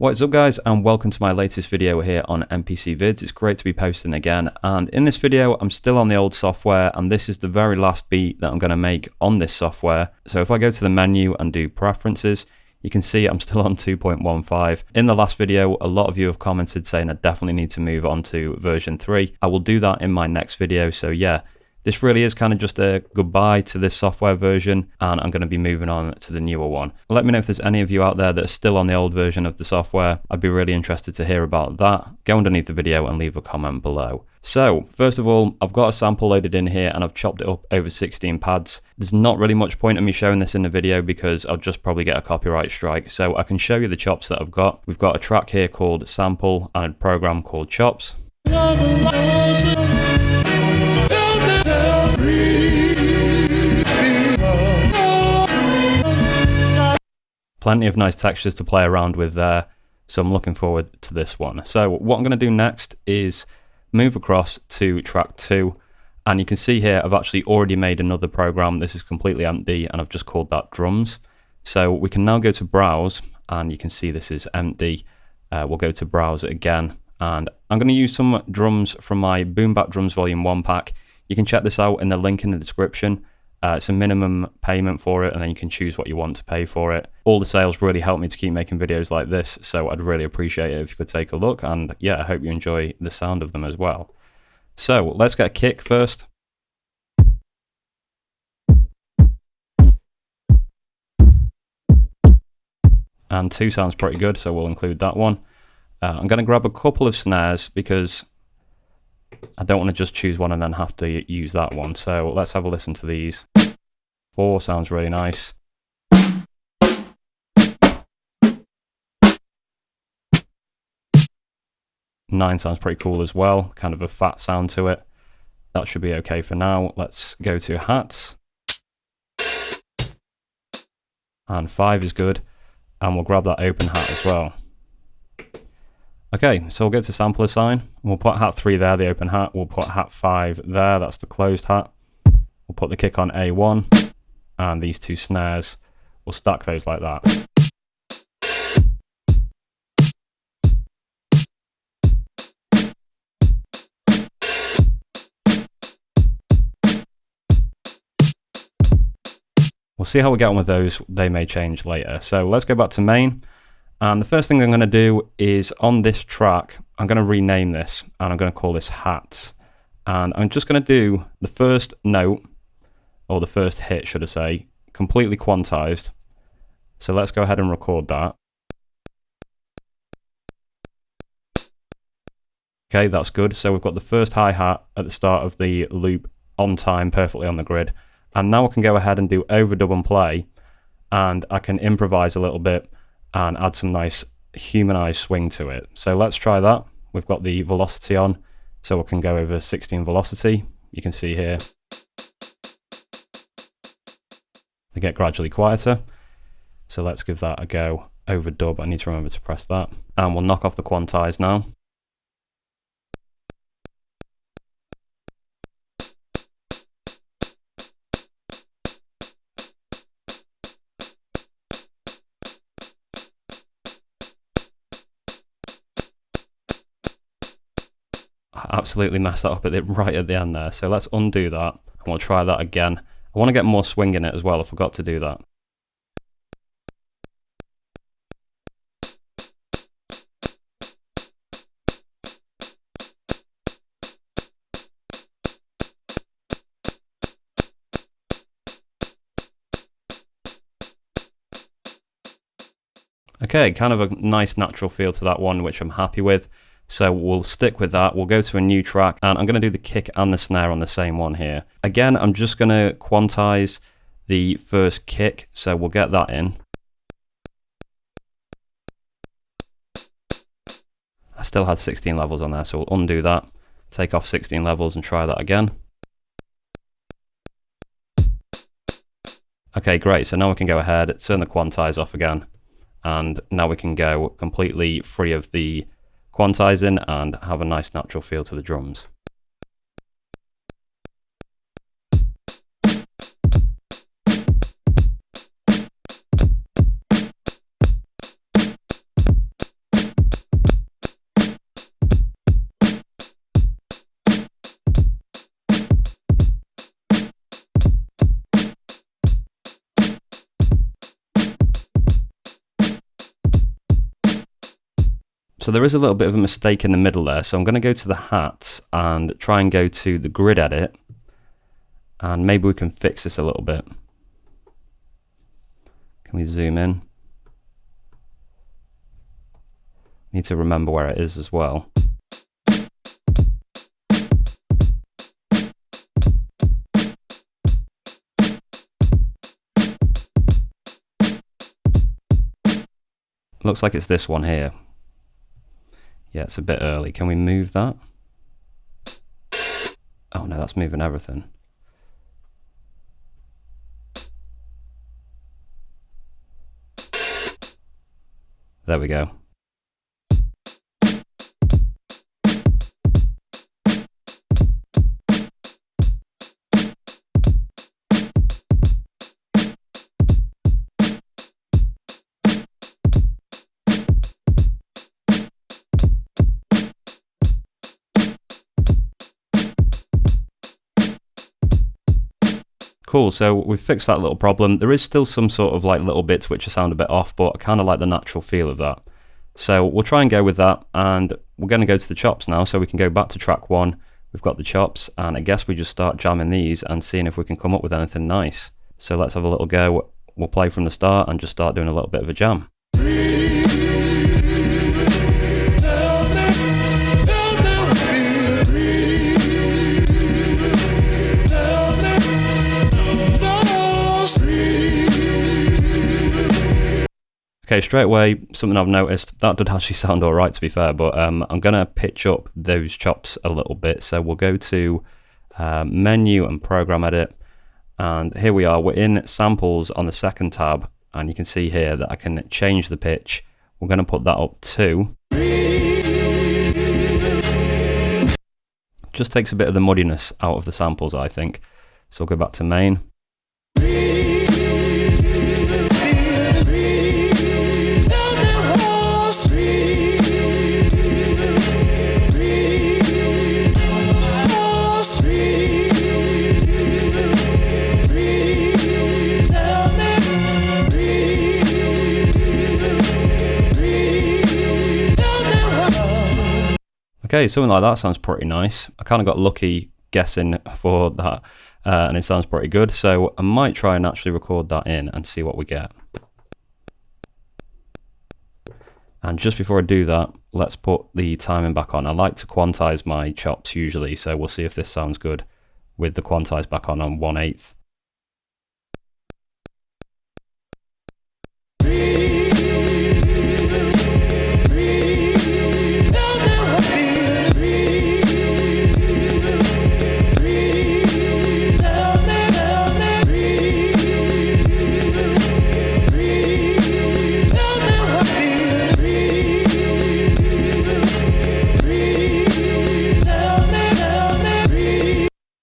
What's up guys, and welcome to my latest video here on MPC Vids. It's great to be posting again, and in this video I'm still on the old software, and this is the very last beat that I'm going to make on this software. So if I go to the menu and do preferences, you can see I'm still on 2.15. In the last video, a lot of you have commented saying I definitely need to move on to version 3. I will do that in my next video, so yeah. This really is kind of just a goodbye to this software version, and I'm going to be moving on to the newer one. Let me know if there's any of you out there that are still on the old version of the software. I'd be really interested to hear about that. Go underneath the video and leave a comment below. So, first of all, I've got a sample loaded in here and I've chopped it up over 16 pads. There's not really much point in me showing this in the video because I'll just probably get a copyright strike. So I can show you the chops that I've got. We've got a track here called Sample and a program called Chops. Plenty of nice textures to play around with there, so I'm looking forward to this one. So what I'm going to do next is move across to track 2, and you can see here I've actually already made another program. This is completely empty and I've just called that drums. So we can now go to browse, and you can see this is empty. We'll go to browse again, and I'm going to use some drums from my Boom Bap Drums Volume 1 pack. You can check this out in the link in the description. It's a minimum payment for it, and then you can choose what you want to pay for it. All the sales really help me to keep making videos like this, so I'd really appreciate it if you could take a look, and yeah, I hope you enjoy the sound of them as well. So let's get a kick first. And 2 sounds pretty good, so we'll include that one. I'm going to grab a couple of snares because I don't want to just choose one and then have to use that one. So let's have a listen to these. 4 sounds really nice. 9 sounds pretty cool as well. Kind of a fat sound to it. That should be okay for now. Let's go to hats. And 5 is good. And we'll grab that open hat as well. Okay, so we'll go to sample assign. We'll put hat 3 there, the open hat. We'll put hat 5 there, that's the closed hat. We'll put the kick on A1, and these 2 snares, we'll stack those like that. We'll see how we get on with those. They may change later. So let's go back to main. And the first thing I'm going to do is on this track, I'm going to rename this, and I'm going to call this hats. And I'm just going to do the first note, or the first hit, should I say, completely quantized. So let's go ahead and record that. Okay, that's good. So we've got the first hi-hat at the start of the loop on time, perfectly on the grid. And now I can go ahead and do overdub and play, and I can improvise a little bit and add some nice humanized swing to it. So let's try that. We've got the velocity on, so we can go over 16 velocity. You can see here they get gradually quieter. So let's give that a go. Overdub, I need to remember to press that. And we'll knock off the quantize now. I absolutely messed that up right at the end there. So let's undo that, and we'll try that again. I want to get more swing in it as well. I forgot to do that. Okay, kind of a nice natural feel to that one, which I'm happy with. So we'll stick with that. We'll go to a new track, and I'm going to do the kick and the snare on the same one here. Again, I'm just going to quantize the first kick, so we'll get that in. I still had 16 levels on there, so we'll undo that, take off 16 levels and try that again. Okay, great. So now we can go ahead, turn the quantize off again, and now we can go completely free of the quantizing and have a nice natural feel to the drums. So there is a little bit of a mistake in the middle there. So I'm going to go to the hats and try and go to the grid edit. And maybe we can fix this a little bit. Can we zoom in? Need to remember where it is as well. Looks like it's this one here. Yeah, it's a bit early. Can we move that? Oh no, that's moving everything. There we go. Cool, so we've fixed that little problem. There is still some sort of like little bits which sound a bit off, but I kind of like the natural feel of that. So we'll try and go with that, and we're going to go to the chops now, so we can go back to track 1. We've got the chops, and I guess we just start jamming these and seeing if we can come up with anything nice. So let's have a little go. We'll play from the start and just start doing a little bit of a jam. Okay, straight away, something I've noticed, that did actually sound alright to be fair, but I'm going to pitch up those chops a little bit. So we'll go to menu and program edit, and here we are, we're in samples on the second tab, and you can see here that I can change the pitch. We're going to put that up to. Just takes a bit of the muddiness out of the samples, I think. So we'll go back to main. Okay, something like that sounds pretty nice. I kind of got lucky guessing for that, and it sounds pretty good. So I might try and actually record that in and see what we get. And just before I do that, let's put the timing back on. I like to quantize my chops usually, so we'll see if this sounds good with the quantize back on 1/8.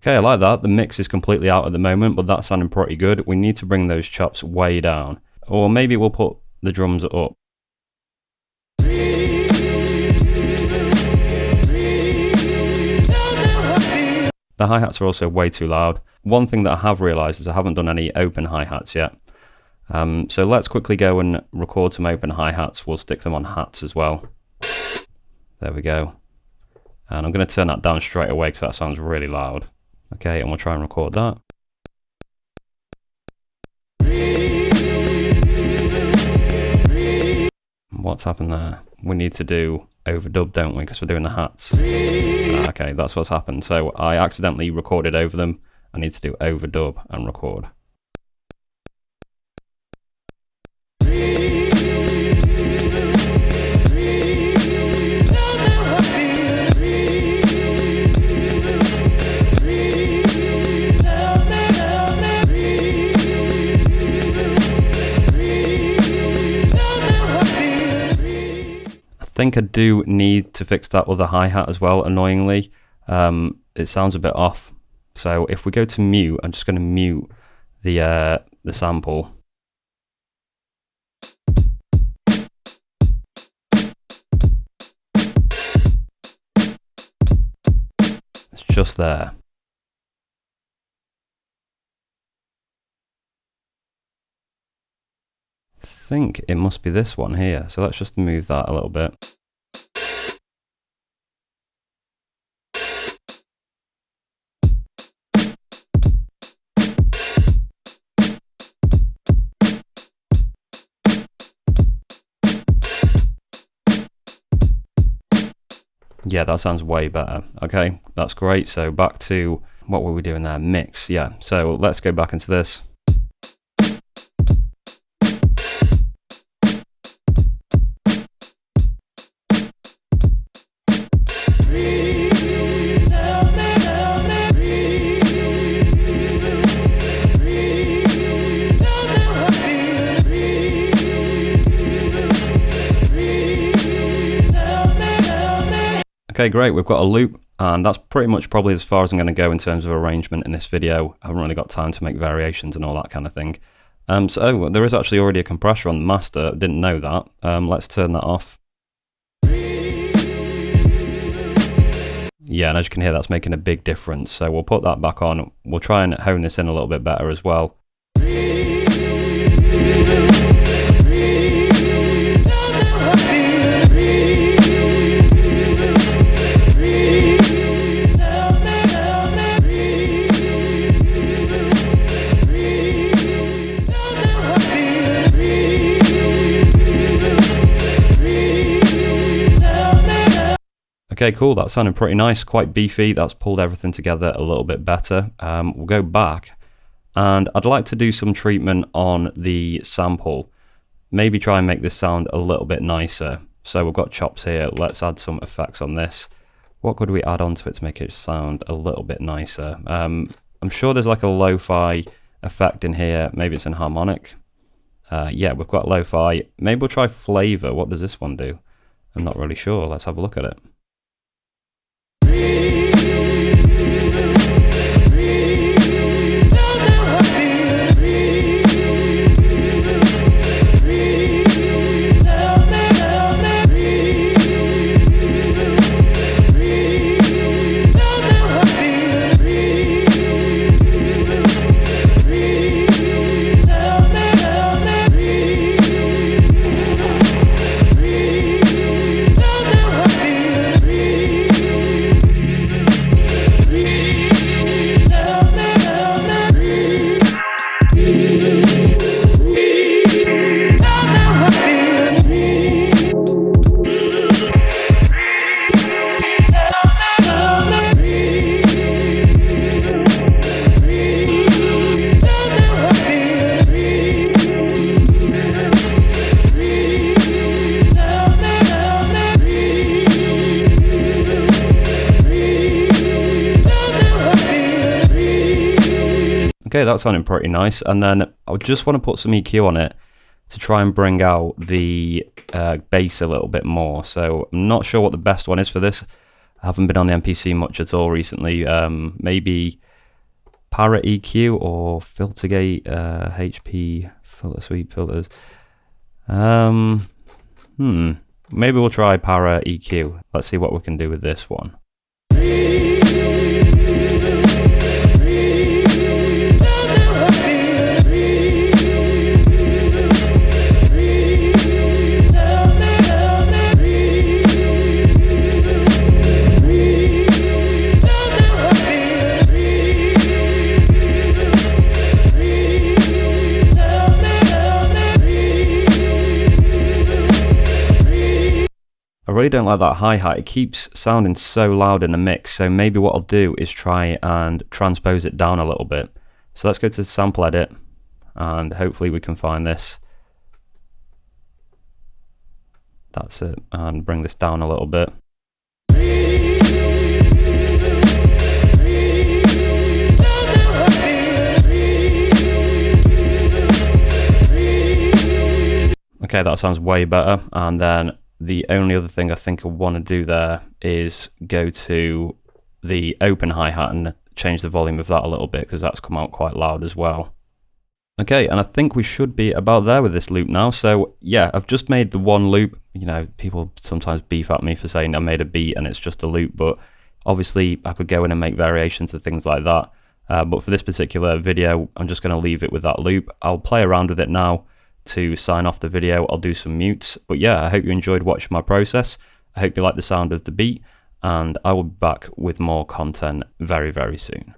Okay, I like that. The mix is completely out at the moment, but that's sounding pretty good. We need to bring those chops way down. Or maybe we'll put the drums up. The hi-hats are also way too loud. One thing that I have realised is I haven't done any open hi-hats yet. So let's quickly go and record some open hi-hats. We'll stick them on hats as well. There we go. And I'm going to turn that down straight away because that sounds really loud. Okay, and we'll try and record that. What's happened there? We need to do overdub, don't we? Because we're doing the hats. Okay, that's what's happened. So I accidentally recorded over them. I need to do overdub and record. I think I do need to fix that other hi-hat as well, annoyingly. It sounds a bit off. So if we go to mute, I'm just going to mute the sample. It's just there. I think it must be this one here. So let's just move that a little bit. Yeah, that sounds way better. Okay, that's great. So back to, what were we doing there? Mix, yeah. So let's go back into this. Okay, great, we've got a loop, and that's pretty much probably as far as I'm going to go in terms of arrangement in this video. I haven't really got time to make variations and all that kind of thing. So there is actually already a compressor on the master, didn't know that. Let's turn that off. Yeah, and as you can hear, that's making a big difference, so we'll put that back on. We'll try and hone this in a little bit better as well. Okay, cool, that sounded pretty nice, quite beefy. That's pulled everything together a little bit better. We'll go back, and I'd like to do some treatment on the sample. Maybe try and make this sound a little bit nicer. So we've got chops here, let's add some effects on this. What could we add onto it to make it sound a little bit nicer? I'm sure there's like a lo-fi effect in here, maybe it's in harmonic. Yeah, we've got lo-fi. Maybe we'll try flavor. What does this one do? I'm not really sure, let's have a look at it. Okay, that's sounding pretty nice. And then I just want to put some EQ on it to try and bring out the bass a little bit more. So I'm not sure what the best one is for this. I haven't been on the MPC much at all recently. Maybe Para EQ or Filtergate HP filter sweep filters. Maybe we'll try Para EQ. Let's see what we can do with this one. I really don't like that hi-hat, it keeps sounding so loud in the mix, so maybe what I'll do is try and transpose it down a little bit. So let's go to the sample edit, and hopefully we can find this. That's it, and bring this down a little bit. Okay, that sounds way better, and then the only other thing I think I want to do there is go to the open hi-hat and change the volume of that a little bit, because that's come out quite loud as well. Okay, and I think we should be about there with this loop now. So yeah, I've just made the one loop. You know, people sometimes beef at me for saying I made a beat and it's just a loop, but obviously I could go in and make variations of things like that. But for this particular video, I'm just going to leave it with that loop. I'll play around with it now to sign off the video. I'll do some mutes, but yeah, I hope you enjoyed watching my process. I hope you like the sound of the beat, and I will be back with more content very, very soon.